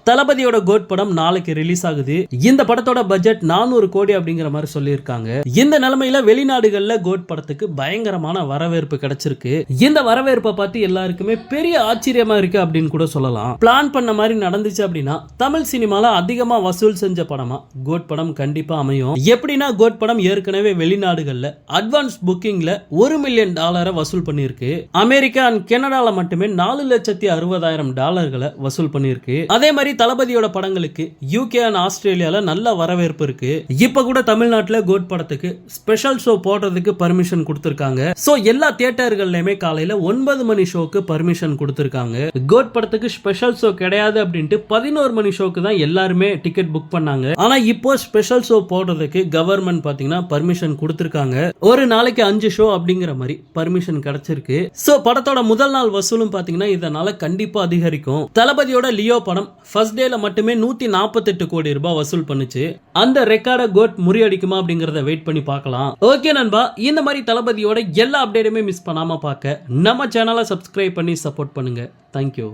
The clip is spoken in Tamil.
தளபதியோட கோட் படம் நாளைக்கு ரிலீஸ் ஆகுது. இந்த படத்தோட பட்ஜெட் 400 கோடி அப்படிங்கிற மாதிரி சொல்லியிருக்காங்க. இந்த நிலைமையில வெளிநாடுகள்ல கோட் படத்துக்கு பயங்கரமான வரவேற்பு கிடைச்சிருக்கு. இந்த வரவேற்பை பார்த்து எல்லாருக்குமே பெரிய ஆச்சரியமா இருக்கு அப்படின்னு கூட சொல்லலாம். பிளான் பண்ண மாதிரி நடந்துச்சு அப்படின்னா தமிழ் சினிமால அதிகமா வசூல் செஞ்ச படமா கோட் படம் கண்டிப்பா அமையும். எப்படின்னா கோட் படம் ஏற்கனவே வெளிநாடுகள்ல அட்வான்ஸ் புக்கிங்ல $1 மில்லியன் வசூல் பண்ணிருக்கு. அமெரிக்கா அண்ட் கனடால மட்டுமே $4,60,000 வசூல் பண்ணிருக்கு. அதே மாதிரி தளபதியோட படங்களுக்கு யூகே அண்ட் ஆஸ்திரேலியால நல்ல வரவேற்பு இருக்கு. இப்ப கூட தமிழ்நாட்டுல கோட் படத்துக்கு ஸ்பெஷல் ஷோ போடுறதுக்கு பர்மிஷன் கொடுத்திருக்காங்க. சோ எல்லா தியேட்டர்கள்லயுமே காலையில 9 மணி ஷோக்கு பர்மிஷன் கொடுத்திருக்காங்க. கோட் படத்துக்கு ஸ்பெஷல் ஷோ கிடையாது அப்படின்ட்டு 11 மணி ஷோக்கு தான் எல்லாருமே டிக்கெட் புக் பண்ணாங்க. ஆனா இப்போ ஸ்பெஷல் ஷோ போடுறதுக்கு கவர்மெண்ட் பாத்தீங்கன்னா பர்மிஷன் கொடுத்திருக்காங்க. ஒரு நாளைக்கு 5 ஷோ அப்படிங்கிற மாதிரி பர்மிஷன் கிடைச்சிருக்கு. சோ படத்தோட முதல் நாள் வசூலும் பாத்தீங்கன்னா இதனால கண்டிப்பா அதிகரிக்கும். தளபதியோட லியோ படம் ஃபர்ஸ்ட் டேல மட்டுமே 148 கோடி ரூபாய் வசூல் பண்ணுச்சு. அந்த ரெக்கார்டை கோட் முறியடிக்குமா அப்படிங்கறத வெயிட் பண்ணி பார்க்கலாம். ஓகே நண்பா, இந்த மாதிரி தளபதியோட எல்லா அப்டேட்டுமே மிஸ் பண்ணாம பார்க்க நம்ம சேனலை சப்ஸ்கிரைப் பண்ணி சப்போர்ட் பண்ணுங்க. தேங்க்யூ.